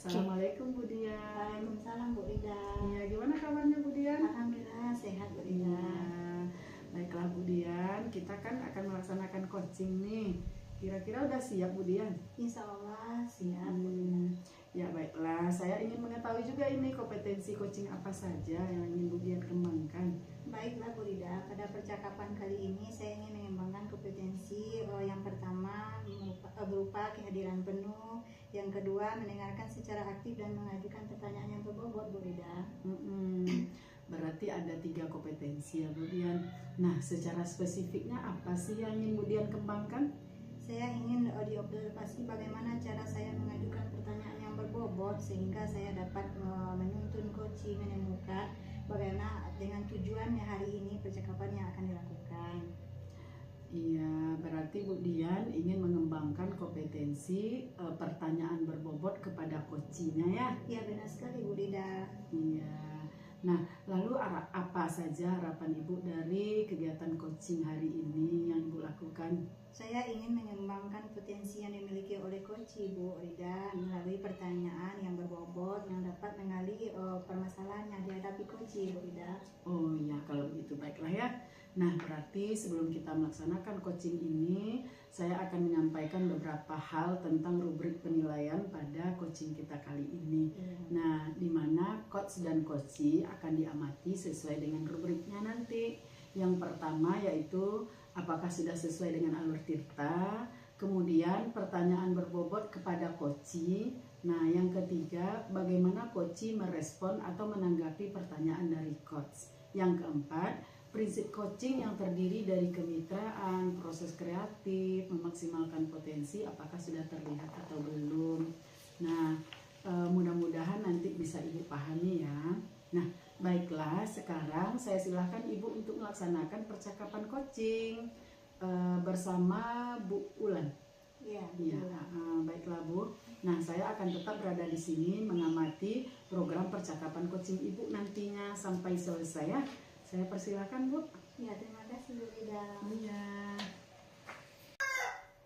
Assalamualaikum Bu Dian. Waalaikumsalam Bu Ida. Iya, gimana kabarnya Bu Dian? Alhamdulillah sehat Bu Ida. Iya. Baiklah Bu Dian, kita kan akan melaksanakan coaching nih. Kira-kira udah siap Bu Dian? Insya Allah siap Bu Ida. Ya baiklah, saya ingin mengetahui juga ini kompetensi coaching apa saja yang ingin Bu Dian kembangkan. Baiklah Bu Ida, pada percakapan kali ini saya ingin mengembangkan kompetensi yang pertama berupa kehadiran penuh, yang kedua mendengarkan secara aktif dan mengajukan pertanyaan yang berbobot Bu Ida. Berarti ada 3 kompetensi ya Bu Dian. Nah, secara spesifiknya apa sih yang ingin Bu Dian kembangkan? Saya ingin diobservasi bagaimana cara saya mengajukan pertanyaan yang berbobot sehingga saya dapat menuntun coaching menemukan bagaimana dengan tujuannya hari ini percakapan yang akan dilakukan. Iya, berarti Bu Dian ingin mengembangkan kompetensi pertanyaan berbobot kepada coachingnya ya? Iya benar sekali Bu Dida. Iya. Nah, lalu apa saja harapan Ibu dari kegiatan coaching hari ini yang Ibu lakukan? Saya ingin mengembangkan potensi yang dimiliki oleh coach Bu Rida melalui pertanyaan yang berbobot yang dapat menggali permasalahan yang dihadapi coach Bu Rida. Oh iya, kalau begitu baiklah ya. Nah, berarti sebelum kita melaksanakan coaching ini, saya akan menyampaikan beberapa hal tentang rubrik penilaian pada coaching kita kali ini. Nah, di mana coach dan coachee akan diamati sesuai dengan rubriknya nanti. Yang pertama yaitu apakah sudah sesuai dengan alur tirta, kemudian pertanyaan berbobot kepada coachee. Nah, yang ketiga, bagaimana coachee merespon atau menanggapi pertanyaan dari coach. Yang keempat, prinsip coaching yang terdiri dari kemitraan, proses kreatif, memaksimalkan potensi, apakah sudah terlihat atau belum. Nah, mudah-mudahan nanti bisa Ibu pahami ya. Nah, baiklah, sekarang saya silakan Ibu untuk melaksanakan percakapan coaching bersama Bu Ulan. Iya, baiklah Bu. Nah, saya akan tetap berada di sini mengamati program percakapan coaching Ibu nantinya sampai selesai ya. Saya persilakan Bu. Ya, terima kasih Bu Rida. Iya.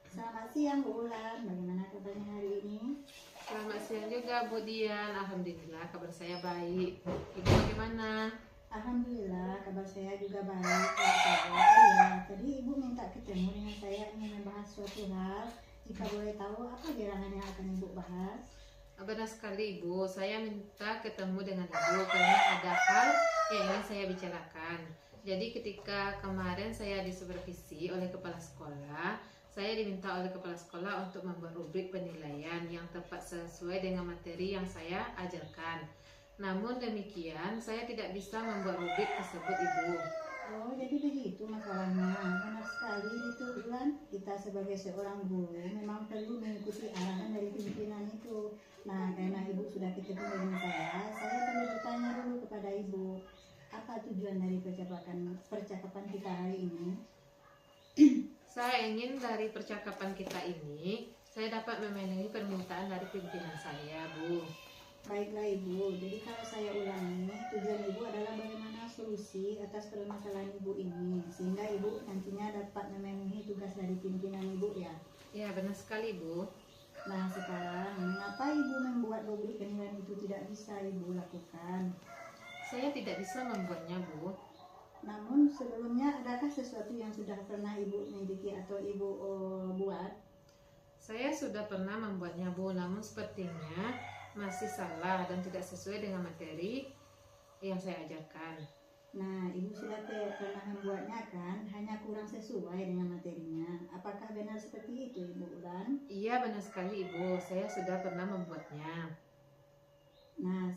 Selamat siang Bu Ulan, bagaimana kabarnya hari ini? Selamat siang juga Bu Dian. Alhamdulillah kabar saya baik. Ibu bagaimana? Alhamdulillah kabar saya juga baik. Ya, tadi Ibu minta ketemu dengan saya ingin membahas suatu hal. Jika boleh tahu apa gerangan yang akan Ibu bahas? Benar sekali Ibu, saya minta ketemu dengan Ibu karena ada hal yang ingin saya bicarakan. Jadi ketika kemarin saya disupervisi oleh kepala sekolah, saya diminta oleh kepala sekolah untuk membuat rubrik penilaian yang tepat sesuai dengan materi yang saya ajarkan. Namun demikian, saya tidak bisa membuat rubrik tersebut Ibu. Oh, jadi begitu masalahnya. Benar sekali itu Ulan. Kita sebagai seorang guru memang perlu mengikuti arahan dari pimpinan itu. Nah, karena Ibu sudah ketemu dengan saya perlu bertanya dulu kepada Ibu. Apa tujuan dari percakapan kita hari ini? Saya ingin dari percakapan kita ini, saya dapat memenuhi permintaan dari pimpinan saya, Bu. Baiklah Ibu, jadi kalau saya ulangi, tujuan Ibu adalah bagaimana solusi atas permasalahan Ibu ini, sehingga Ibu nantinya dapat memenuhi tugas dari pimpinan Ibu ya. Ya, benar sekali Bu. Nah sekarang, mengapa Ibu membuat rubrik penilaian itu tidak bisa Ibu lakukan? Saya tidak bisa membuatnya Bu. Namun sebelumnya adakah sesuatu yang sudah pernah Ibu miliki atau Ibu buat? Saya sudah pernah membuatnya Bu, namun sepertinya masih salah dan tidak sesuai dengan materi yang saya ajarkan. Nah, Ibu sudah pernah membuatnya kan, hanya kurang sesuai dengan materinya. Apakah benar seperti itu Ibu Ulan? Iya benar sekali Ibu, saya sudah pernah membuatnya. Nah,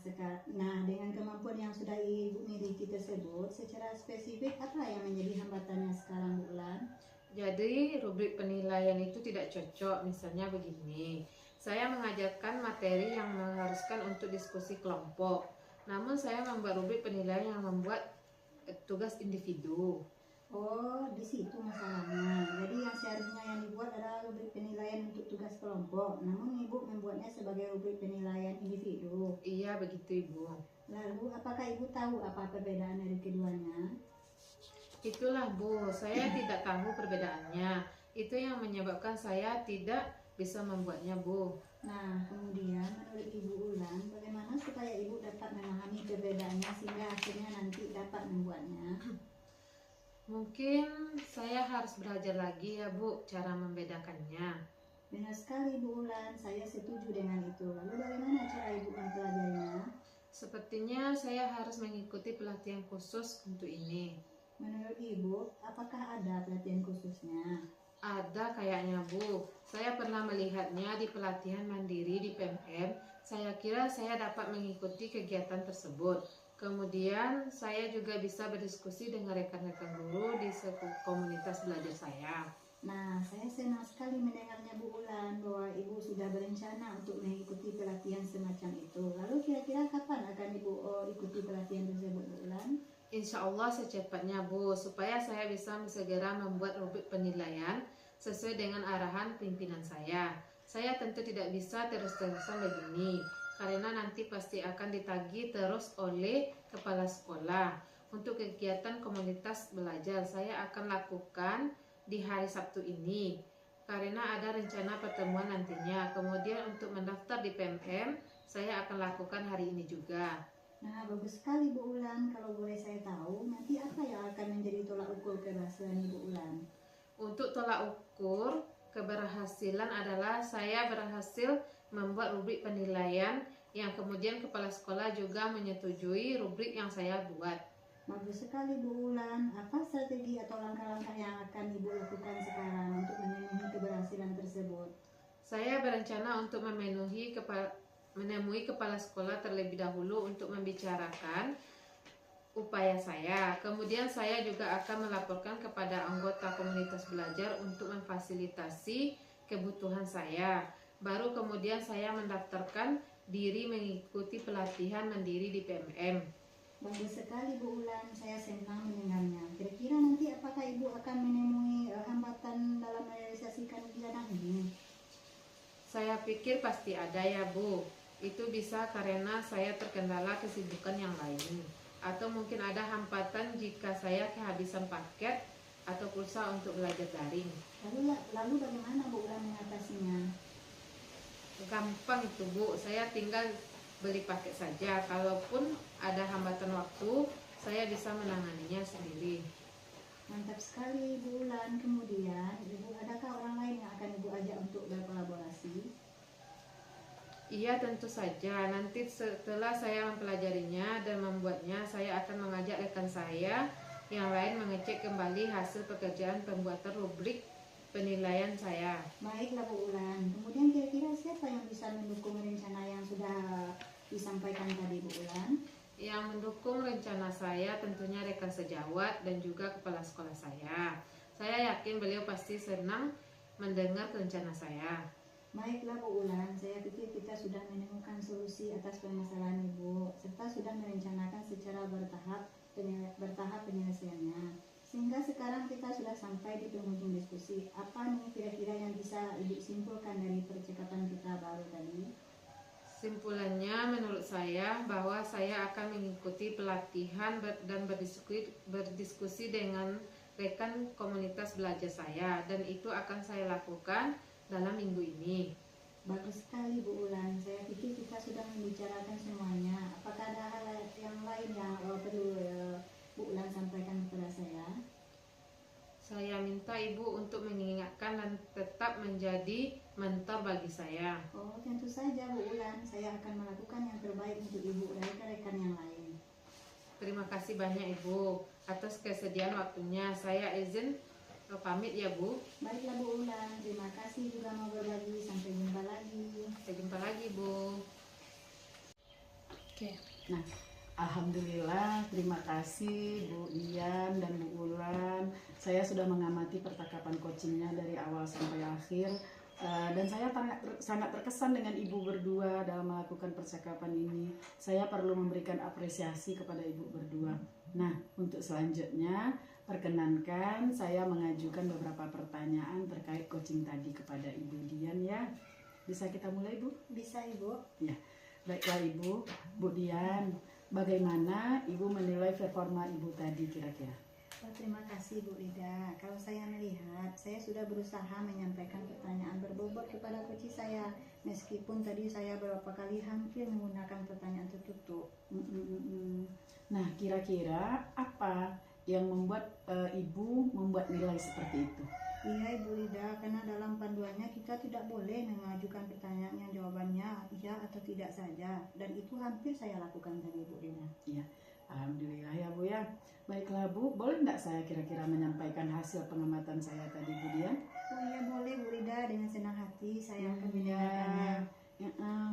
dengan kemampuan yang sudah Ibu miliki tersebut, secara spesifik apa yang menjadi hambatannya sekarang Bu Ulan? Jadi rubrik penilaian itu tidak cocok, misalnya begini. Saya mengajarkan materi yang mengharuskan untuk diskusi kelompok. Namun saya membuat rubrik penilaian yang membuat tugas individu. Oh, di situ masalahnya. Jadi yang seharusnya yang dibuat adalah rubrik penilaian untuk tugas kelompok. Namun Ibu membuatnya sebagai rubrik penilaian individu. Iya, begitu Ibu. Lalu, apakah Ibu tahu apa perbedaan dari keduanya? Itulah Bu, saya tidak tahu perbedaannya. Itu yang menyebabkan saya tidak bisa membuatnya Bu. Nah, kemudian menurut Ibu Ulan, bagaimana supaya Ibu dapat memahami perbedaannya sehingga akhirnya nanti dapat membuatnya? Mungkin saya harus belajar lagi ya Bu, cara membedakannya. Benar sekali Bu Ulan, saya setuju dengan itu. Lalu bagaimana cara Ibu mempelajarinya? Sepertinya saya harus mengikuti pelatihan khusus untuk ini. Menurut Ibu, apakah ada pelatihan khususnya? Ada kayaknya Bu, saya pernah melihatnya di pelatihan mandiri di PMM. Saya kira saya dapat mengikuti kegiatan tersebut. Kemudian saya juga bisa berdiskusi dengan rekan-rekan guru di komunitas belajar saya. Nah, saya senang sekali mendengarnya Bu Ulan bahwa Ibu sudah berencana untuk mengikuti pelatihan semacam itu. Lalu kira-kira kapan akan Ibu ikuti pelatihan tersebut Bu Ulan? Insya Allah secepatnya Bu, supaya saya bisa segera membuat rubrik penilaian sesuai dengan arahan pimpinan saya. Saya tentu tidak bisa terus-terusan begini, karena nanti pasti akan ditagih terus oleh kepala sekolah. Untuk kegiatan komunitas belajar saya akan lakukan di hari Sabtu ini, karena ada rencana pertemuan nantinya. Kemudian untuk mendaftar di PMM, saya akan lakukan hari ini juga. Nah, bagus sekali Bu Ulan. Kalau boleh saya tahu, nanti apa yang akan menjadi tolak ukur keberhasilan Ibu Ulan? Untuk tolak ukur keberhasilan adalah saya berhasil membuat rubrik penilaian yang kemudian kepala sekolah juga menyetujui rubrik yang saya buat. Bagus sekali Bu Ulan. Apa strategi atau langkah-langkah yang akan Ibu lakukan sekarang untuk memenuhi keberhasilan tersebut? Saya berencana untuk menemui kepala sekolah terlebih dahulu untuk membicarakan upaya saya. Kemudian saya juga akan melaporkan kepada anggota komunitas belajar untuk memfasilitasi kebutuhan saya. Baru kemudian saya mendaftarkan diri mengikuti pelatihan mandiri di PMM. Bagus sekali Bu Ulan, saya senang mendengarnya. Kira-kira nanti apakah Ibu akan menemui hambatan dalam merealisasikan kegiatan ini? Saya pikir pasti ada ya Bu. Itu bisa karena saya terkendala kesibukan yang lain. Atau mungkin ada hambatan jika saya kehabisan paket atau pulsa untuk belajar daring. Lalu bagaimana Bu Ulan mengatasinya? Gampang itu Bu, saya tinggal beli paket saja. Kalaupun ada hambatan waktu, saya bisa menanganinya sendiri. Mantap sekali Bu Ulan. Kemudian, Ibu, adakah orang lain yang akan Ibu ajak untuk berkolaborasi? Iya tentu saja, nanti setelah saya mempelajarinya dan membuatnya, saya akan mengajak rekan saya yang lain mengecek kembali hasil pekerjaan pembuatan rubrik penilaian saya. Baiklah Bu Ulan. Kemudian kira-kira siapa yang bisa mendukung rencana yang sudah disampaikan tadi Bu Ulan? Yang mendukung rencana saya tentunya rekan sejawat dan juga kepala sekolah saya. Saya yakin beliau pasti senang mendengar rencana saya. Baiklah Bu Ulan, saya pikir kita sudah menemukan solusi atas permasalahan Ibu, serta sudah merencanakan secara bertahap penyelesaiannya. Sehingga sekarang kita sudah sampai di penghujung diskusi. Apa nih kira-kira yang bisa Ibu simpulkan dari percakapan kita baru tadi? Simpulannya menurut saya bahwa saya akan mengikuti pelatihan dan berdiskusi dengan rekan komunitas belajar saya, dan itu akan saya lakukan dalam minggu ini. Bagus sekali Bu Ulan, saya pikir kita sudah membicarakan semuanya. Apakah ada hal yang lain yang perlu Bu Ulan sampaikan kepada saya? Saya minta Ibu untuk mengingatkan dan tetap menjadi mentor bagi saya. Oh, tentu saja Bu Ulan, saya akan melakukan yang terbaik untuk Ibu dan rekan-rekan yang lain. Terima kasih banyak Ibu atas kesediaan waktunya. Saya izin pamit ya Bu. Baiklah Bu Ulan, terima kasih juga mau berbagi. Sampai jumpa lagi. Sampai jumpa lagi Bu. Oke. Nah, alhamdulillah, terima kasih Bu Ian dan Bu Ulan. Saya sudah mengamati percakapan coachingnya dari awal sampai akhir. Dan saya sangat terkesan dengan ibu berdua dalam melakukan percakapan ini. Saya perlu memberikan apresiasi kepada ibu berdua. Nah, untuk selanjutnya, perkenankan saya mengajukan beberapa pertanyaan terkait coaching tadi kepada Ibu Dian ya. Bisa kita mulai Bu? Bisa Ibu. Ya, baiklah Ibu. Bu Dian, bagaimana Ibu menilai performa Ibu tadi kira-kira? Oh, terima kasih Bu Lida. Kalau saya melihat, saya sudah berusaha menyampaikan pertanyaan berbobot kepada coach saya. Meskipun tadi saya beberapa kali hampir menggunakan pertanyaan tertutup. Nah, kira-kira apa yang membuat Ibu membuat nilai seperti itu? Iya Ibu Lida, karena dalam panduannya kita tidak boleh mengajukan pertanyaan yang jawabannya iya atau tidak saja. Dan itu hampir saya lakukan tadi Bu Lida. Iya, alhamdulillah ya Bu ya. Baiklah Bu, boleh nggak saya kira-kira menyampaikan hasil pengamatan saya tadi Bu Dian? Oh iya boleh Bu Lida, dengan senang hati saya akan Iya. mendengarkannya.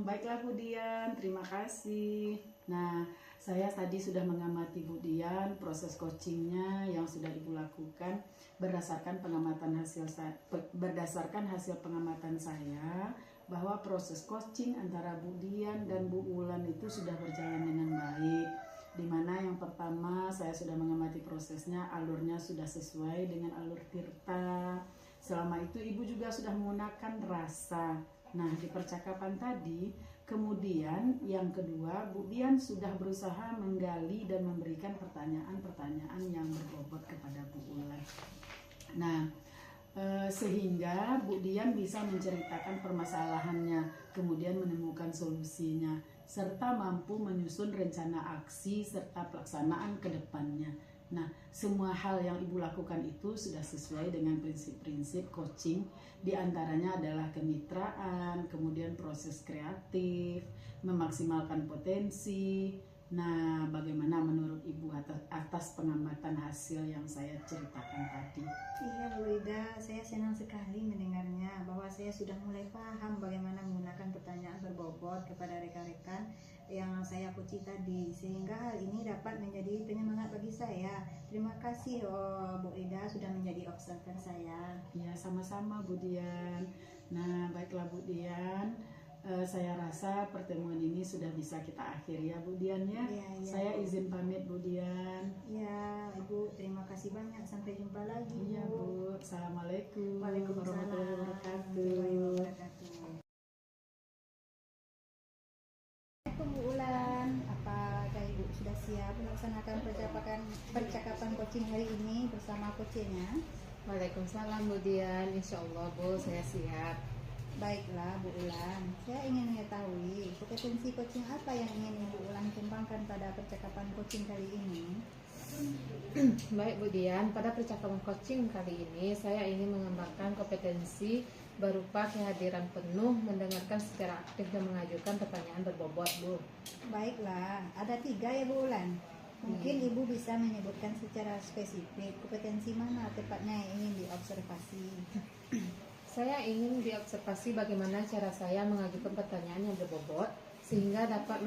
Baiklah Bu Dian, terima kasih. Nah, saya tadi sudah mengamati Bu Dian proses coachingnya yang sudah Ibu lakukan berdasarkan hasil pengamatan saya bahwa proses coaching antara Bu Dian dan Bu Ulan itu sudah berjalan dengan baik. Dimana yang pertama saya sudah mengamati prosesnya, alurnya sudah sesuai dengan alur Tirta. Selama itu Ibu juga sudah menggunakan rasa. Nah, di percakapan tadi, kemudian yang kedua, Bu Dian sudah berusaha menggali dan memberikan pertanyaan-pertanyaan yang berbobot kepada Bu Ulan. Nah, sehingga Bu Dian bisa menceritakan permasalahannya, kemudian menemukan solusinya, serta mampu menyusun rencana aksi serta pelaksanaan ke depannya. Nah, semua hal yang Ibu lakukan itu sudah sesuai dengan prinsip-prinsip coaching. Di antaranya adalah kemitraan, kemudian proses kreatif, memaksimalkan potensi. Nah, bagaimana menurut Ibu atas pengamatan hasil yang saya ceritakan tadi? Iya Bu Lida, saya senang sekali mendengarnya bahwa saya sudah mulai paham bagaimana menggunakan pertanyaan berbobot kepada rekan-rekan yang saya coachi tadi, sehingga hal ini dapat menjadi penyemangat bagi saya. Terima kasih Bu Lida sudah menjadi observer saya. Ya, sama-sama Bu Dian. Nah, baiklah Bu Dian. Saya rasa pertemuan ini sudah bisa kita akhiri ya Bu Dian ya. Iya. Saya izin pamit Bu Dian. Ya Ibu, terima kasih banyak. Sampai jumpa lagi Bu. Iya Bu. Assalamualaikum Waalaikumsalam warahmatullahi wabarakatuh. warahmatullahi wabarakatuh. Assalamualaikum Bu Ulan, apakah Ibu sudah siap melaksanakan percakapan coaching hari ini bersama coachnya? Waalaikumsalam Bu Dian, insya Allah Bu, saya siap. Baiklah Bu Ulan, saya ingin mengetahui kompetensi coaching apa yang ingin Ibu Ulan kembangkan pada percakapan coaching kali ini. Baik Bu Dian, pada percakapan coaching kali ini saya ingin mengembangkan kompetensi berupa kehadiran penuh, mendengarkan secara aktif dan mengajukan pertanyaan berbobot Bu. Baiklah, ada 3 ya Bu Ulan. Mungkin Ibu bisa menyebutkan secara spesifik kompetensi mana tepatnya yang ingin diobservasi. Saya ingin diobservasi bagaimana cara saya mengajukan pertanyaan yang berbobot sehingga dapat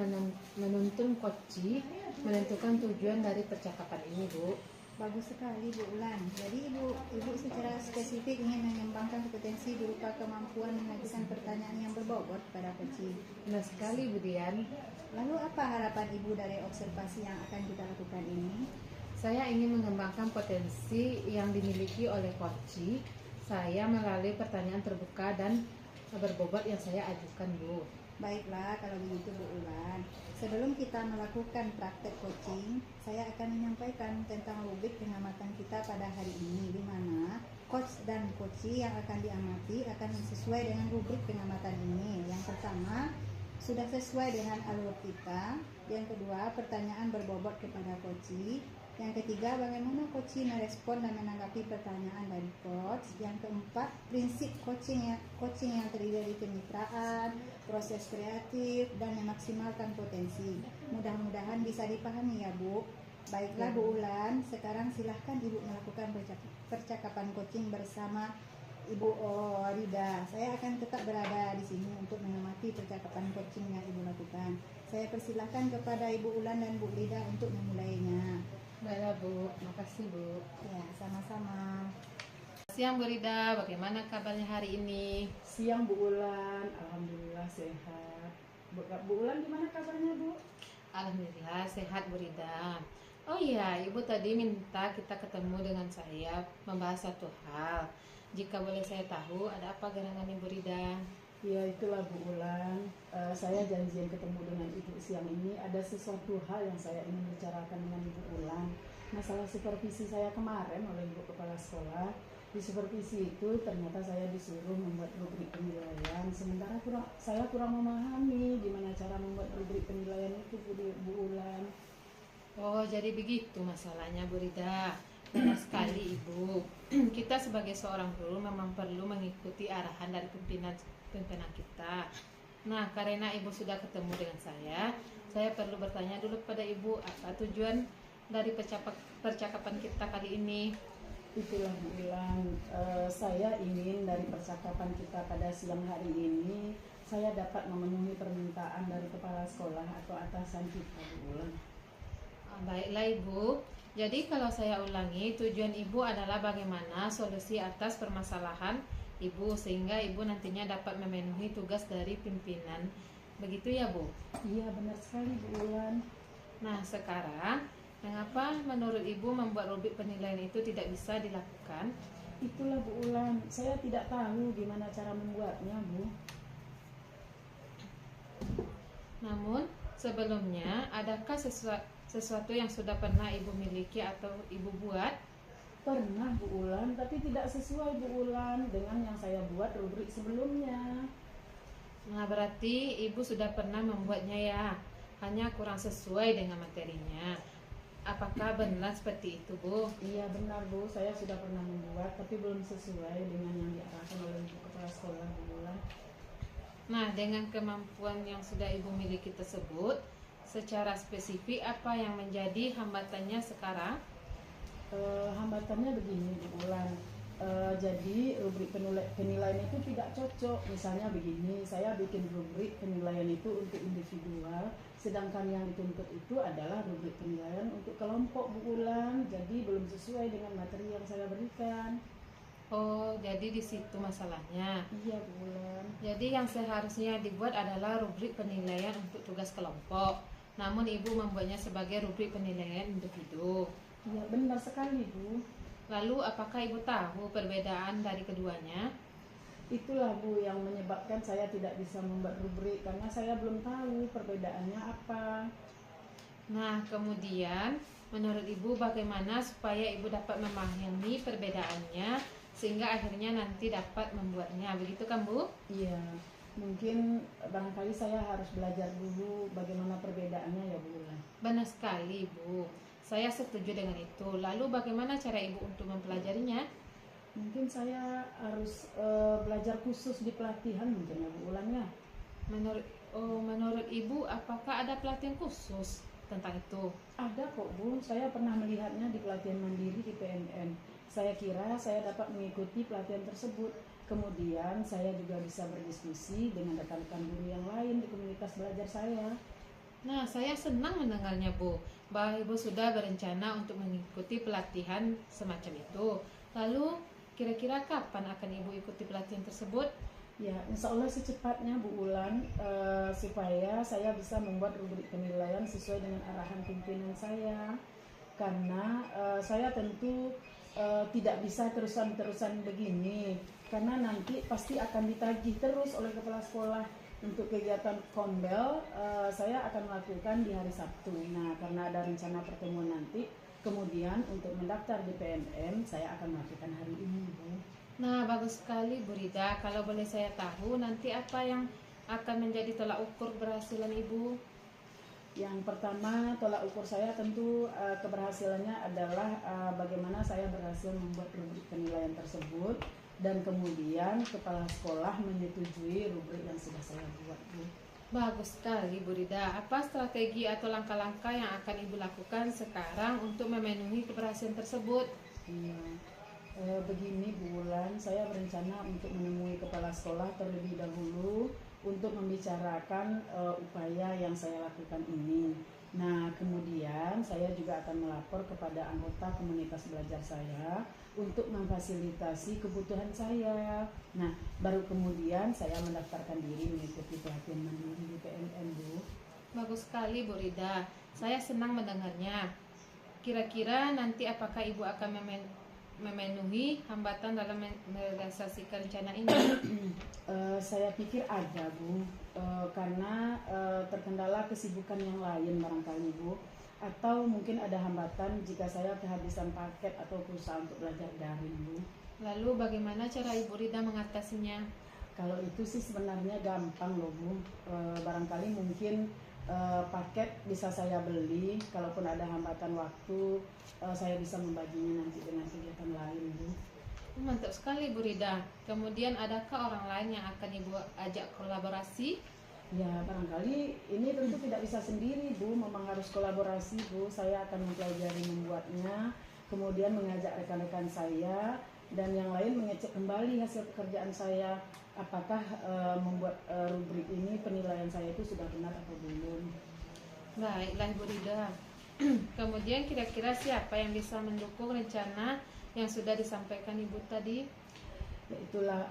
menuntun coachi menentukan tujuan dari percakapan ini Bu. Bagus sekali Bu Ulan. Jadi Ibu secara spesifik ingin mengembangkan kompetensi berupa kemampuan mengajukan pertanyaan yang berbobot pada coachi. Benar sekali Bu Dian. Lalu apa harapan Ibu dari observasi yang akan kita lakukan ini? Saya ingin mengembangkan potensi yang dimiliki oleh coachi saya melalui pertanyaan terbuka dan berbobot yang saya ajukan Bu. Baiklah kalau begitu Bu Ulan. Sebelum kita melakukan praktek coaching, saya akan menyampaikan tentang rubrik pengamatan kita pada hari ini, di mana coach dan coachee yang akan diamati akan sesuai dengan rubrik pengamatan ini. Yang pertama, sudah sesuai dengan alur kita. Yang kedua, pertanyaan berbobot kepada coachee. Yang ketiga, bagaimana coachee merespon dan menanggapi pertanyaan dari coach. Yang keempat, prinsip coaching yang terdiri dari kemitraan, proses kreatif, dan memaksimalkan potensi. Mudah-mudahan bisa dipahami ya Bu. Baiklah Bu Ulan, sekarang silahkan Ibu melakukan percakapan coaching bersama Ibu Rida. Saya akan tetap berada di sini untuk mengamati percakapan coaching yang Ibu lakukan. Saya persilahkan kepada Ibu Ulan dan Bu Rida untuk memulainya. Baiklah Bu, makasih Bu. Ya, sama-sama. Siang Bu Rida, bagaimana kabarnya hari ini? Siang Bu Ulan, alhamdulillah sehat. Bu Ulan gimana kabarnya Bu? Alhamdulillah sehat Bu Rida. Oh iya, Ibu tadi minta kita ketemu dengan saya membahas satu hal. Jika boleh saya tahu, ada apa gerangan Ibu Rida? Ya itulah Bu Ulan, saya janjian ketemu dengan Ibu siang ini. Ada sesuatu hal yang saya ingin bicarakan dengan Ibu Ulan. masalah supervisi saya kemarin oleh Ibu Kepala Sekolah. Di supervisi itu ternyata saya disuruh membuat rubrik penilaian, sementara saya kurang memahami gimana cara membuat rubrik penilaian itu, Bu Ulan. Oh, jadi begitu masalahnya, Bu Rida. Benar sekali, Ibu. Kita sebagai seorang guru memang perlu mengikuti arahan dari pimpinan kita. Nah, karena Ibu sudah ketemu dengan saya perlu bertanya dulu kepada Ibu, apa tujuan dari percakapan kita kali ini? Itulah Bu Ulan, saya ingin dari percakapan kita pada siang hari ini, saya dapat memenuhi permintaan dari kepala sekolah atau atasan kita, Bu Ulan. Baiklah Ibu, jadi kalau saya ulangi, tujuan Ibu adalah bagaimana solusi atas permasalahan Ibu, sehingga Ibu nantinya dapat memenuhi tugas dari pimpinan. Begitu ya Bu? Iya, benar sekali Bu Ulan. Nah sekarang, mengapa menurut Ibu membuat rubrik penilaian itu tidak bisa dilakukan? Itulah Bu Ulan, saya tidak tahu gimana cara membuatnya, Bu. Namun sebelumnya, adakah sesuatu yang sudah pernah Ibu miliki atau Ibu buat? Pernah Bu Ulan, tapi tidak sesuai Bu Ulan dengan yang saya buat rubrik sebelumnya. Nah berarti Ibu sudah pernah membuatnya ya, hanya kurang sesuai dengan materinya. Apakah benar seperti itu Bu? Iya benar Bu, saya sudah pernah membuat tapi belum sesuai dengan yang diarahkan oleh Ibu Kepala Sekolah, Bu Ulan. Nah dengan kemampuan yang sudah Ibu miliki tersebut, secara spesifik apa yang menjadi hambatannya sekarang? Hambatannya begini Bu Ulan, jadi rubrik penilaian itu tidak cocok. Misalnya begini, saya bikin rubrik penilaian itu untuk individual, sedangkan yang dituntut itu adalah rubrik penilaian untuk kelompok Bu Ulan, jadi belum sesuai dengan materi yang saya berikan. Oh, jadi di situ masalahnya. Iya Bu Ulan. Jadi yang seharusnya dibuat adalah rubrik penilaian untuk tugas kelompok, namun Ibu membuatnya sebagai rubrik penilaian individu. Iya benar sekali Bu. Lalu apakah Ibu tahu perbedaan dari keduanya? Itulah Bu yang menyebabkan saya tidak bisa membuat rubrik, karena saya belum tahu perbedaannya apa. Nah, kemudian menurut Ibu bagaimana supaya Ibu dapat memahami perbedaannya sehingga akhirnya nanti dapat membuatnya, begitu kan Bu? Iya, mungkin barangkali saya harus belajar dulu bagaimana perbedaannya ya Bu Ulan. Benar sekali Bu, saya setuju dengan itu. Lalu bagaimana cara Ibu untuk mempelajarinya? Mungkin saya harus belajar khusus di pelatihan mungkin ya Bu Ulan ya. Menurut Ibu apakah ada pelatihan khusus tentang itu? Ada kok Bu, saya pernah melihatnya di pelatihan mandiri di PNN. Saya kira saya dapat mengikuti pelatihan tersebut. Kemudian saya juga bisa berdiskusi dengan rekan-rekan guru yang lain di komunitas belajar saya. Nah, saya senang mendengarnya Bu, bahwa Ibu sudah berencana untuk mengikuti pelatihan semacam itu. Lalu, kira-kira kapan akan Ibu ikuti pelatihan tersebut? Ya, insya Allah secepatnya Bu Ulan, supaya saya bisa membuat rubrik penilaian sesuai dengan arahan pimpinan saya. Karena saya tentu tidak bisa terusan-terusan begini, karena nanti pasti akan ditagih terus oleh kepala sekolah. Untuk kegiatan konbel, saya akan melakukan di hari Sabtu. Nah, karena ada rencana pertemuan nanti, kemudian untuk mendaftar di PNN, saya akan melakukan hari ini, Bu. Nah, bagus sekali Bu Rida. Kalau boleh saya tahu, nanti apa yang akan menjadi tolak ukur keberhasilan Ibu? Yang pertama, tolak ukur saya tentu keberhasilannya adalah bagaimana saya berhasil membuat rubrik penilaian tersebut, dan kemudian kepala sekolah menyetujui rubrik yang sudah saya buat, Bu. Bagus sekali Bu Rida. Apa strategi atau langkah-langkah yang akan Ibu lakukan sekarang untuk memenuhi keberhasilan tersebut? Iya. Begini Bu Ulan, saya berencana untuk menemui kepala sekolah terlebih dahulu untuk membicarakan upaya yang saya lakukan ini. Nah, kemudian saya juga akan melapor kepada anggota komunitas belajar saya untuk memfasilitasi kebutuhan saya. Nah, baru kemudian saya mendaftarkan diri mengikuti pelatihan mandiri di PNN, Bu. Bagus sekali Bu Rida. Saya senang mendengarnya. Kira-kira nanti apakah Ibu akan memenuhi hambatan dalam merealisasikan rencana ini? Saya pikir ada Bu, karena terkendala kesibukan yang lain barangkali Bu. atau mungkin ada hambatan jika saya kehabisan paket atau pulsa untuk belajar daring, Bu. Lalu bagaimana cara Ibu Rida mengatasinya? Kalau itu sih sebenarnya gampang loh, Bu. Barangkali mungkin paket bisa saya beli, kalaupun ada hambatan waktu saya bisa membaginya nanti dengan kegiatan lain, Bu. Mantap sekali Bu Rida. Kemudian adakah orang lain yang akan Ibu ajak kolaborasi? Ya, barangkali ini tentu tidak bisa sendiri, Bu. Memang harus kolaborasi, Bu. Saya akan mempelajari membuatnya, kemudian mengajak rekan-rekan saya, dan yang lain mengecek kembali hasil pekerjaan saya. Apakah membuat rubrik ini penilaian saya itu sudah benar atau belum. Baiklah Bu Rida. Kemudian kira-kira siapa yang bisa mendukung rencana yang sudah disampaikan Ibu tadi? Ya itulah,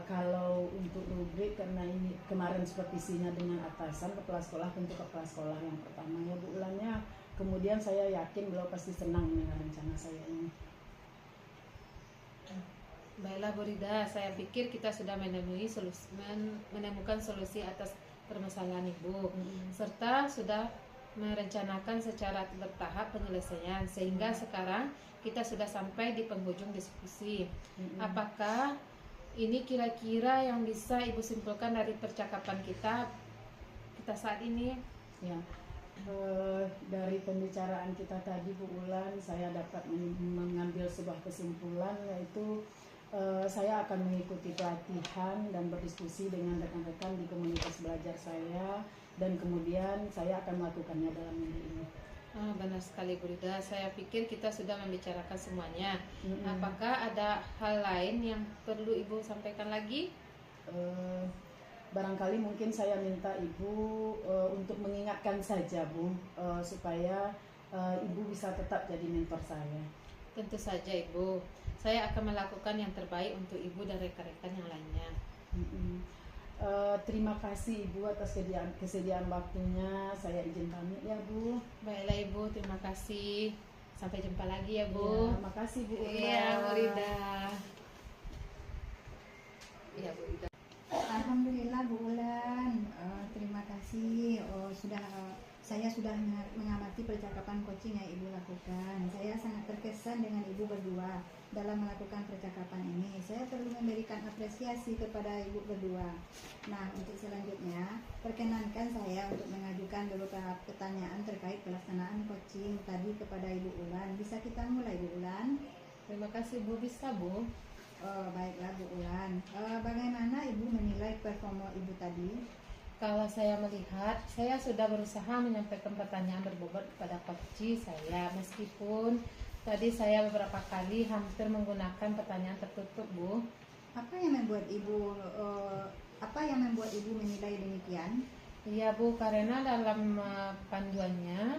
kalau untuk rubrik, karena ini kemarin supervisinya dengan atasan kepala sekolah, tentu kepala sekolah yang pertama ya Bu Ulannya. Kemudian saya yakin beliau pasti senang dengan rencana saya ini. Baiklah Bu Rida, saya pikir kita sudah menemukan solusi atas permasalahan Ibu, serta sudah merencanakan secara bertahap penyelesaian, sehingga sekarang kita sudah sampai di penghujung diskusi. Apakah ini kira-kira yang bisa Ibu simpulkan dari percakapan kita saat ini? Ya, dari pembicaraan kita tadi Bu Ulan, saya dapat mengambil sebuah kesimpulan, yaitu saya akan mengikuti pelatihan dan berdiskusi dengan rekan-rekan di komunitas belajar saya, dan kemudian saya akan melakukannya dalam minggu ini. Benar sekali Bu Rida, saya pikir kita sudah membicarakan semuanya. Apakah ada hal lain yang perlu Ibu sampaikan lagi? Barangkali mungkin saya minta Ibu untuk mengingatkan saja, Bu, supaya Ibu bisa tetap jadi mentor saya. Tentu saja Ibu, saya akan melakukan yang terbaik untuk Ibu dan rekan-rekan yang lainnya. Terima kasih Ibu atas kesediaan waktunya. Saya izin pamit ya Bu. Baiklah Ibu, terima kasih. Sampai jumpa lagi ya Bu. Ya, makasih Bu Ulan. Iya Bu Rida. Iya Bu Rida. Alhamdulillah Bu Ulan, terima kasih. Saya sudah mengamati percakapan coaching yang Ibu lakukan. Saya sangat terkesan dengan Ibu berdua dalam melakukan percakapan ini. Saya perlu memberikan apresiasi kepada Ibu berdua. Nah, untuk selanjutnya, perkenankan saya untuk mengajukan beberapa pertanyaan terkait pelaksanaan coaching tadi kepada Ibu Ulan. Bisa kita mulai Bu Ulan? Terima kasih Bu, bisa Bu. Baiklah Bu Ulan. Bagaimana Ibu menilai performa Ibu tadi? Kalau saya melihat, saya sudah berusaha menyampaikan pertanyaan berbobot kepada coach saya, meskipun tadi saya beberapa kali hampir menggunakan pertanyaan tertutup, Bu. Apa yang membuat Ibu menilai demikian? Iya Bu, karena dalam panduannya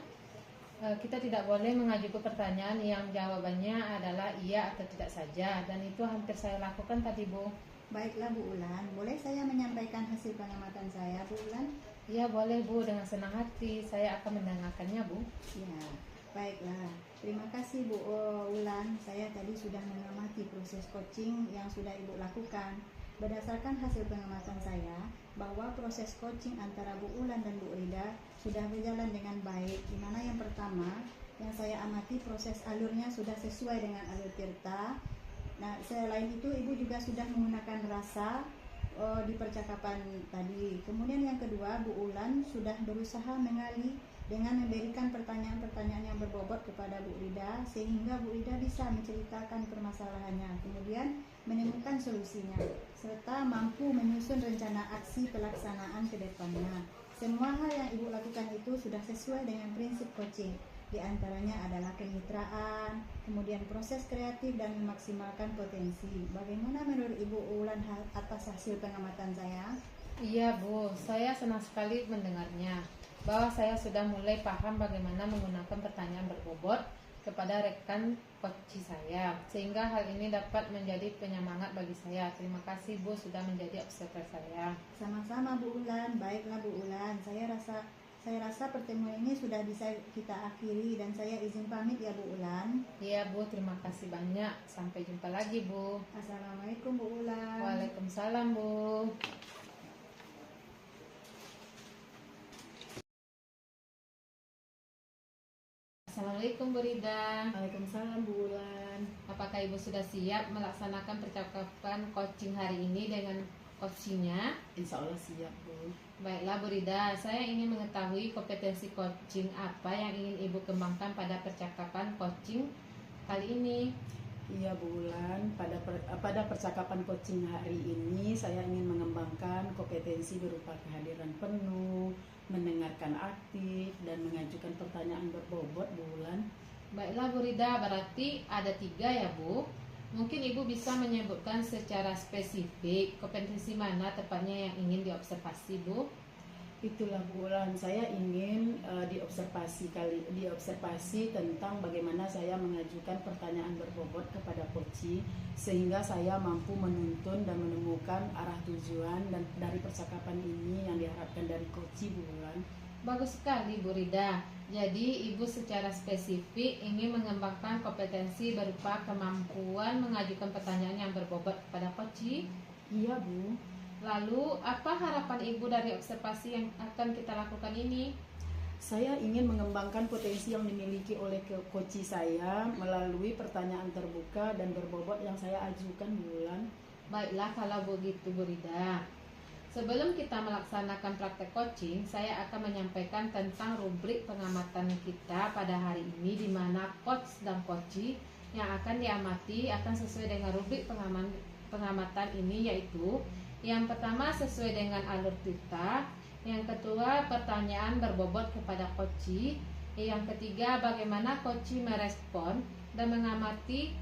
kita tidak boleh mengajukan pertanyaan yang jawabannya adalah iya atau tidak saja, dan itu hampir saya lakukan tadi Bu. Baiklah Bu Ulan, boleh saya menyampaikan hasil pengamatan saya Bu Ulan? Iya boleh Bu, dengan senang hati saya akan mendengarkannya Bu. Ya, baiklah. Terima kasih Bu Ulan. Saya tadi sudah mengamati proses coaching yang sudah Ibu lakukan. Berdasarkan hasil pengamatan saya, bahwa proses coaching antara Bu Ulan dan Bu Rida sudah berjalan dengan baik. Di mana yang pertama, yang saya amati proses alurnya sudah sesuai dengan alur Tirta. Nah, selain itu Ibu juga sudah menggunakan rasa di percakapan tadi. Kemudian yang kedua, Bu Ulan sudah berusaha mengali dengan memberikan pertanyaan-pertanyaan yang berbobot kepada Bu Rida, sehingga Bu Rida bisa menceritakan permasalahannya, kemudian menemukan solusinya, serta mampu menyusun rencana aksi pelaksanaan ke depannya. Semua hal yang Ibu lakukan itu sudah sesuai dengan prinsip coaching. Di antaranya adalah kemitraan, kemudian proses kreatif dan memaksimalkan potensi. Bagaimana menurut Ibu Ulan atas hasil pengamatan saya? Iya Bu, saya senang sekali mendengarnya, bahwa saya sudah mulai paham bagaimana menggunakan pertanyaan berbobot kepada rekan coach saya, sehingga hal ini dapat menjadi penyemangat bagi saya. Terima kasih Bu sudah menjadi observer saya. Sama-sama Bu Ulan. Baiklah Bu Ulan, saya rasa pertemuan ini sudah bisa kita akhiri, dan saya izin pamit ya Bu Ulan. Iya Bu, terima kasih banyak. Sampai jumpa lagi Bu. Assalamualaikum Bu Ulan. Waalaikumsalam Bu. Assalamualaikum Bu Rida. Waalaikumsalam Bu Wulan. Apakah Ibu sudah siap melaksanakan percakapan coaching hari ini dengan coachingnya? Insya Allah siap Bu. Baiklah Bu Rida, saya ingin mengetahui kompetensi coaching apa yang ingin Ibu kembangkan pada percakapan coaching kali ini. Iya Bu Wulan, pada percakapan coaching hari ini saya ingin mengembangkan kompetensi berupa kehadiran penuh, mendengarkan aktif, dan mengajukan pertanyaan berbobot Bu Wulan. Baiklah Bu Rida, berarti ada 3 ya Bu. Mungkin Ibu bisa menyebutkan secara spesifik kompetensi mana tepatnya yang ingin diobservasi Bu. Itulah Bu Wulan, saya ingin diobservasi tentang bagaimana saya mengajukan pertanyaan berbobot kepada coach, sehingga saya mampu menuntun dan menemukan arah tujuan dan dari percakapan ini yang diharapkan dari coach Bu Wulan. Bagus sekali Bu Rida. Jadi Ibu secara spesifik ingin mengembangkan kompetensi berupa kemampuan mengajukan pertanyaan yang berbobot kepada coach. Iya Bu. Lalu apa harapan Ibu dari observasi yang akan kita lakukan ini? Saya ingin mengembangkan potensi yang dimiliki oleh coach saya melalui pertanyaan terbuka dan berbobot yang saya ajukan Bu Wulan. Baiklah kalau begitu Bu Rida. Sebelum kita melaksanakan praktek coaching, saya akan menyampaikan tentang rubrik pengamatan kita pada hari ini, di mana coach dan coach yang akan diamati akan sesuai dengan rubrik pengamatan ini, yaitu yang pertama sesuai dengan alur kita, yang kedua pertanyaan berbobot kepada coach, yang ketiga bagaimana coach merespon dan mengamati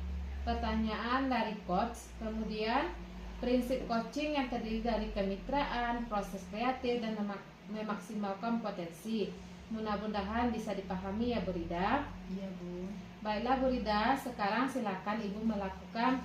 pertanyaan dari coach, kemudian prinsip coaching yang terdiri dari kemitraan, proses kreatif, dan memaksimalkan potensi. Mudah-mudahan bisa dipahami ya Bu Rida. Iya Bu. Baiklah Bu Rida, sekarang silakan Ibu melakukan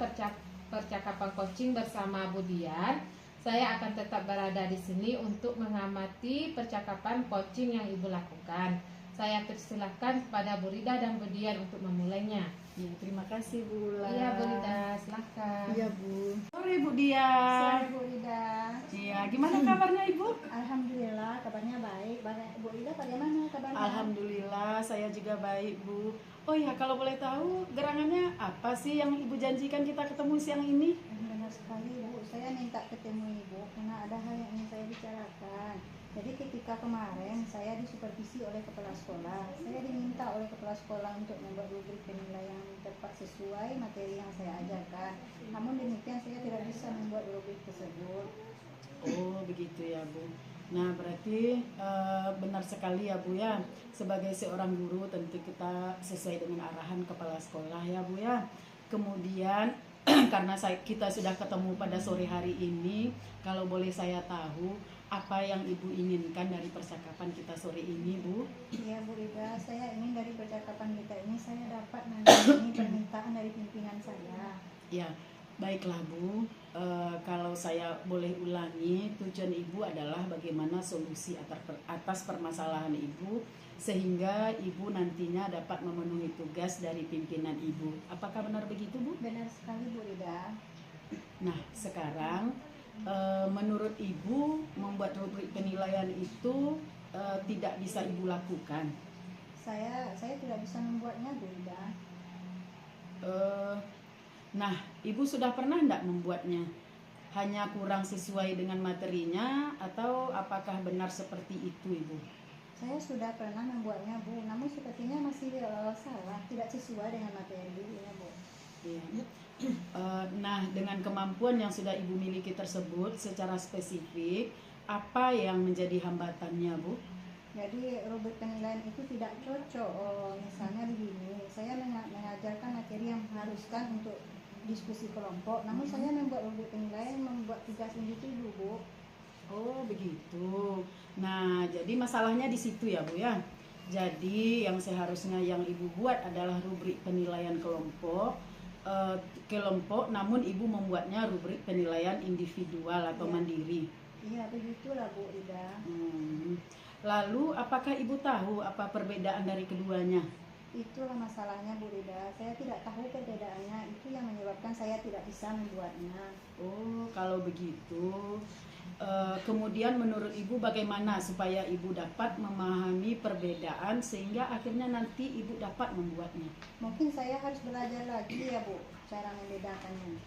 percakapan coaching bersama Bu Dian. Saya akan tetap berada di sini untuk mengamati percakapan coaching yang Ibu lakukan. Saya persilahkan kepada Bu Rida dan Bu Dian untuk memulainya. Ya, terima kasih Bu Wulan. Iya Bu Rida, silakan. Iya Bu. Sore Bu Dian. Sore Bu Rida. Iya, gimana kabarnya Ibu? Alhamdulillah kabarnya baik. Bu Rida bagaimana kabarnya? Alhamdulillah, saya juga baik Bu. Oh ya, kalau boleh tahu gerangannya apa sih yang Ibu janjikan kita ketemu siang ini? Benar sekali Bu, saya minta ketemu Ibu karena ada hal yang ingin saya bicarakan. Jadi ketika kemarin saya disupervisi oleh kepala sekolah, saya diminta oleh kepala sekolah untuk membuat rubrik penilaian yang tepat sesuai materi yang saya ajarkan. Namun demikian saya tidak bisa membuat rubrik tersebut. Oh begitu ya Bu. Nah berarti benar sekali ya Bu ya. Sebagai seorang guru tentu kita sesuai dengan arahan kepala sekolah ya Bu ya. Kemudian karena kita sudah ketemu pada sore hari ini, kalau boleh saya tahu apa yang Ibu inginkan dari percakapan kita sore ini Bu? Iya Bu Rida, saya ingin dari percakapan kita ini saya dapat memenuhi permintaan dari pimpinan saya. Ya, baiklah Bu. Kalau saya boleh ulangi, tujuan Ibu adalah bagaimana solusi atas permasalahan Ibu, sehingga Ibu nantinya dapat memenuhi tugas dari pimpinan Ibu. Apakah benar begitu Bu? Benar sekali Bu Rida. Nah, sekarang menurut Ibu membuat rubrik penilaian itu tidak bisa Ibu lakukan. Saya tidak bisa membuatnya Bu Rida. Nah, Ibu sudah pernah tidak membuatnya? Hanya kurang sesuai dengan materinya atau apakah benar seperti itu Ibu? Saya sudah pernah membuatnya Bu, namun sepertinya masih salah, tidak sesuai dengan materi ya Bu. Iya. Nah, dengan kemampuan yang sudah Ibu miliki tersebut secara spesifik, apa yang menjadi hambatannya Bu? Jadi rubrik penilaian itu tidak cocok. Misalnya begini, saya mengajarkan materi yang mengharuskan untuk diskusi kelompok, namun saya membuat rubrik penilaian membuat tugas individu Bu. Oh begitu. Nah, jadi masalahnya di situ ya Bu ya. Jadi yang seharusnya yang Ibu buat adalah rubrik penilaian kelompok, namun Ibu membuatnya rubrik penilaian individual atau mandiri. Iya begitulah Bu Ida. Lalu apakah Ibu tahu apa perbedaan dari keduanya? Itulah masalahnya Bu Rida, saya tidak tahu perbedaannya, itu yang menyebabkan saya tidak bisa membuatnya. Oh, kalau begitu, kemudian menurut Ibu bagaimana supaya Ibu dapat memahami perbedaan sehingga akhirnya nanti Ibu dapat membuatnya? Mungkin saya harus belajar lagi ya Bu, cara membedakannya.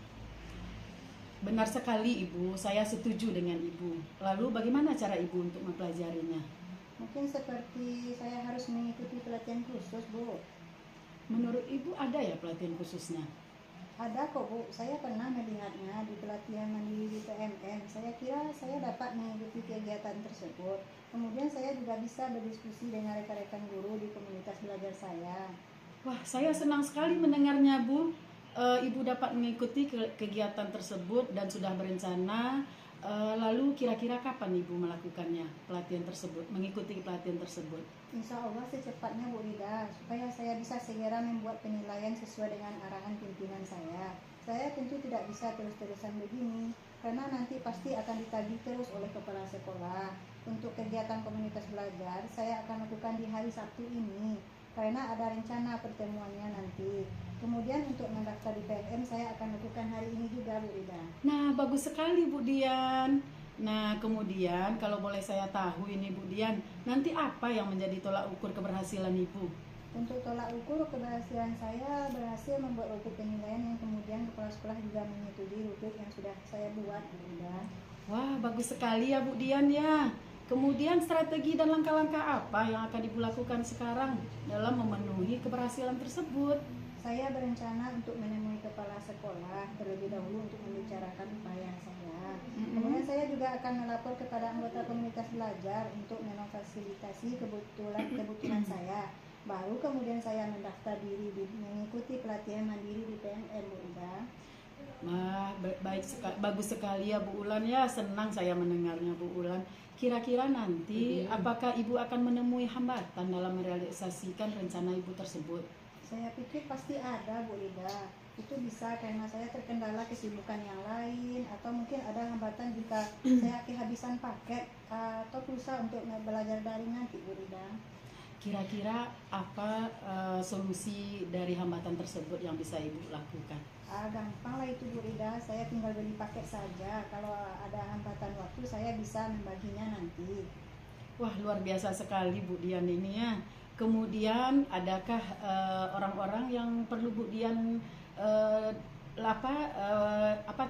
Benar sekali Ibu, saya setuju dengan Ibu. Lalu bagaimana cara Ibu untuk mempelajarinya? Mungkin seperti saya harus mengikuti pelatihan khusus Bu. Menurut Ibu ada ya pelatihan khususnya? Ada kok Bu, saya pernah melihatnya di pelatihan mandiri di PMM. Saya kira saya dapat mengikuti kegiatan tersebut. Kemudian saya juga bisa berdiskusi dengan rekan-rekan guru di komunitas belajar saya. Wah, saya senang sekali mendengarnya Bu. Ibu dapat mengikuti kegiatan tersebut dan sudah berencana. Lalu kira-kira kapan Ibu melakukannya, pelatihan tersebut, mengikuti pelatihan tersebut? Insya Allah secepatnya Bu Rida, supaya saya bisa segera membuat penilaian sesuai dengan arahan pimpinan saya. Saya tentu tidak bisa terus-terusan begini, karena nanti pasti akan ditagih terus oleh kepala sekolah. Untuk kegiatan komunitas belajar, saya akan lakukan di hari Sabtu ini, karena ada rencana pertemuannya nanti. Kemudian untuk mendaftar di PMM, saya akan lakukan hari ini juga Bu Rida. Nah, bagus sekali Bu Dian. Nah, kemudian kalau boleh saya tahu ini Bu Dian, nanti apa yang menjadi tolak ukur keberhasilan Ibu? Untuk tolak ukur keberhasilan saya berhasil membuat rubrik penilaian yang kemudian kepala sekolah juga menyetujui rubrik yang sudah saya buat Bu Rida. Wah, bagus sekali ya Bu Dian ya. Kemudian strategi dan langkah-langkah apa yang akan Ibu lakukan sekarang dalam memenuhi keberhasilan tersebut? Saya berencana untuk menemui kepala sekolah terlebih dahulu untuk membicarakan upaya saya. Kemudian saya juga akan melapor kepada anggota komunitas belajar untuk memfasilitasi kebutuhan saya. Baru kemudian saya mendaftar diri mengikuti pelatihan mandiri di PMM Bu Ida. Bagus sekali ya Bu Ulan ya, senang saya mendengarnya Bu Ulan. Kira-kira nanti apakah Ibu akan menemui hambatan dalam merealisasikan rencana Ibu tersebut? Saya pikir pasti ada Bu Ida. Itu bisa karena saya terkendala kesibukan yang lain, atau mungkin ada hambatan jika saya kehabisan paket atau pulsa untuk belajar daring nanti Bu Ida. Kira-kira apa solusi dari hambatan tersebut yang bisa Ibu lakukan? Gampang lah itu Bu Ida, saya tinggal beli paket saja. Kalau ada hambatan waktu saya bisa membaginya nanti. Wah, luar biasa sekali Bu Dian ini ya. Kemudian adakah orang-orang yang perlu Bu Dian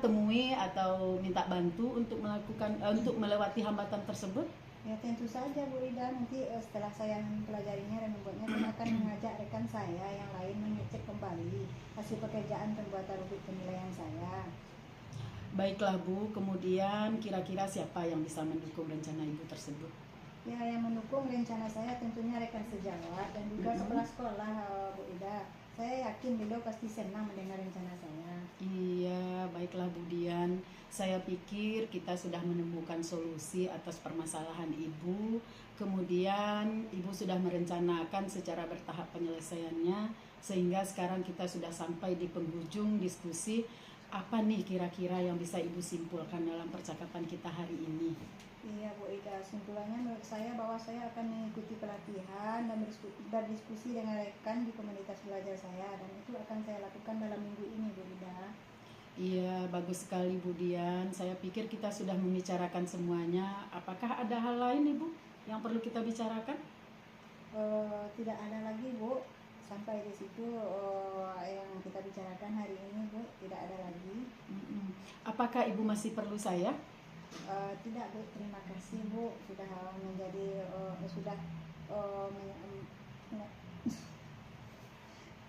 temui atau minta bantu untuk untuk melewati hambatan tersebut? Ya tentu saja Bu Ida, nanti setelah saya mempelajarinya dan membuatnya, saya akan mengajak rekan saya yang lain mengecek kembali hasil pekerjaan pembuatan rubrik penilaian saya. Baiklah Bu, kemudian kira-kira siapa yang bisa mendukung rencana Ibu tersebut? Ya, yang mendukung rencana saya tentunya rekan sejawat dan juga kepala sekolah Bu Ida. Saya yakin beliau pasti senang mendengar rencana saya. Iya, baiklah Bu Dian. Saya pikir kita sudah menemukan solusi atas permasalahan Ibu. Kemudian Ibu sudah merencanakan secara bertahap penyelesaiannya, sehingga sekarang kita sudah sampai di penghujung diskusi. Apa nih kira-kira yang bisa Ibu simpulkan dalam percakapan kita hari ini? Iya Bu Ida, simpulannya menurut saya bahwa saya akan mengikuti pelatihan dan berdiskusi dengan rekan di komunitas belajar saya, dan itu akan saya lakukan dalam minggu ini Bu Ida. Iya, bagus sekali Bu Dian. Saya pikir kita sudah membicarakan semuanya. Apakah ada hal lain Ibu yang perlu kita bicarakan? Tidak ada lagi Bu, sampai di situ yang kita bicarakan hari ini Bu, tidak ada lagi. Apakah Ibu masih perlu saya? Tidak Bu, terima kasih Bu sudah menjadi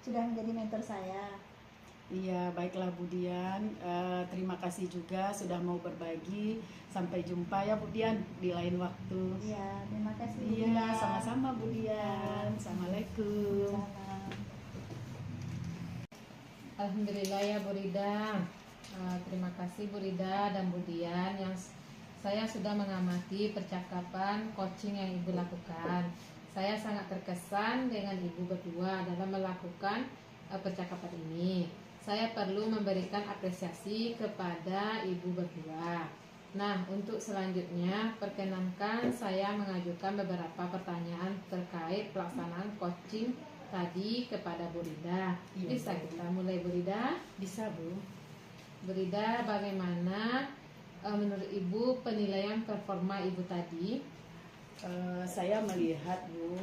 sudah menjadi mentor saya. Iya, baiklah Bu Dian. Terima kasih juga sudah mau berbagi. Sampai jumpa ya Bu Dian di lain waktu. Iya, terima kasih Bu Iya, Ida. sama-sama Bu Dian. Assalamualaikum. Salam. Alhamdulillah ya Bu Rida. Terima kasih Bu Rida dan Bu Dian yang saya sudah mengamati percakapan coaching yang Ibu lakukan. Saya sangat terkesan dengan Ibu berdua dalam melakukan percakapan ini. Saya perlu memberikan apresiasi kepada Ibu berdua. Nah, untuk selanjutnya perkenankan saya mengajukan beberapa pertanyaan terkait pelaksanaan coaching tadi kepada Bu Rida. Iya, Bisa Bu. kita mulai, Bu Rida? Bisa, Bu. Bu Rida, bagaimana menurut Ibu penilaian performa Ibu tadi? Saya melihat, Bu,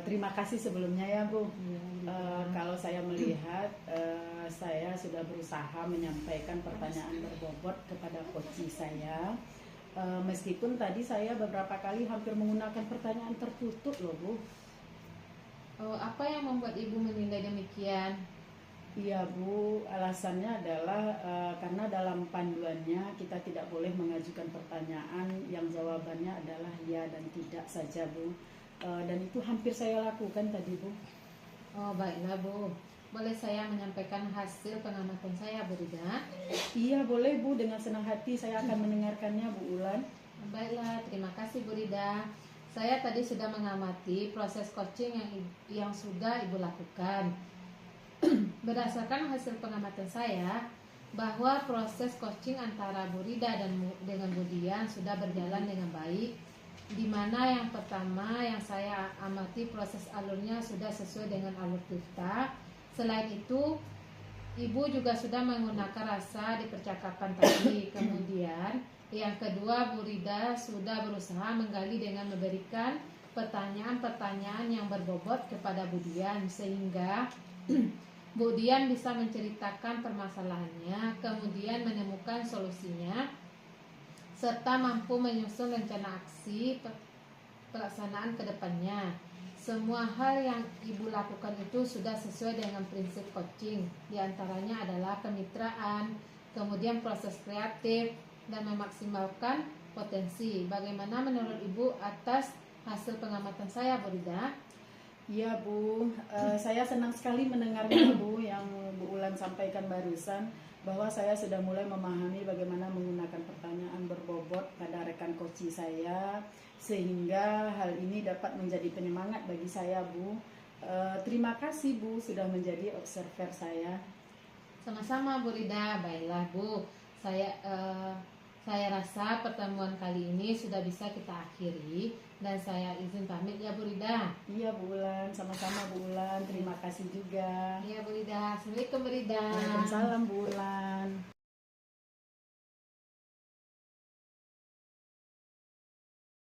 terima kasih sebelumnya ya, Bu. Kalau saya melihat, saya sudah berusaha menyampaikan pertanyaan berbobot kepada coach saya. Meskipun tadi saya beberapa kali hampir menggunakan pertanyaan tertutup loh, Bu. Apa yang membuat Ibu menilai demikian? Iya, Bu, alasannya adalah karena dalam panduannya kita tidak boleh mengajukan pertanyaan yang jawabannya adalah ya dan tidak saja, Bu. Dan itu hampir saya lakukan tadi, Bu. Oh, baiklah, Bu. Boleh saya menyampaikan hasil pengamatan saya, Bu Rida? Iya, boleh, Bu. Dengan senang hati saya akan mendengarkannya, Bu Ulan. Baiklah, terima kasih Bu Rida. Saya tadi sudah mengamati proses coaching yang sudah Ibu lakukan. Berdasarkan hasil pengamatan saya, bahwa proses coaching antara Bu Rida dan dengan Bu Dian sudah berjalan dengan baik. Di mana yang pertama yang saya amati proses alurnya sudah sesuai dengan alur Tifta. Selain itu, Ibu juga sudah menggunakan rasa di percakapan tadi. Kemudian yang kedua, Bu Rida sudah berusaha menggali dengan memberikan pertanyaan-pertanyaan yang berbobot kepada Bu Dian, sehingga Bu Dian bisa menceritakan permasalahannya, kemudian menemukan solusinya, serta mampu menyusun rencana aksi pelaksanaan ke depannya. Semua hal yang Ibu lakukan itu sudah sesuai dengan prinsip coaching. Di antaranya adalah kemitraan, kemudian proses kreatif, dan memaksimalkan potensi. Bagaimana menurut Ibu atas hasil pengamatan saya, Bu Rida? Iya, Bu, saya senang sekali mendengarnya, Bu, yang Bu Ulan sampaikan barusan, bahwa saya sudah mulai memahami bagaimana menggunakan pertanyaan berbobot pada rekan coach saya, sehingga hal ini dapat menjadi penyemangat bagi saya, Bu. Terima kasih, Bu, sudah menjadi observer saya. Sama-sama, Bu Rida. Baiklah, Bu. Saya rasa pertemuan kali ini sudah bisa kita akhiri, dan saya izin pamit ya, Bu Rida. Iya, Bu Ulan, sama-sama, Bu Ulan. Terima kasih juga. Iya, Bu Rida. Assalamualaikum, Bu Rida. Waalaikumsalam, Bu Ulan.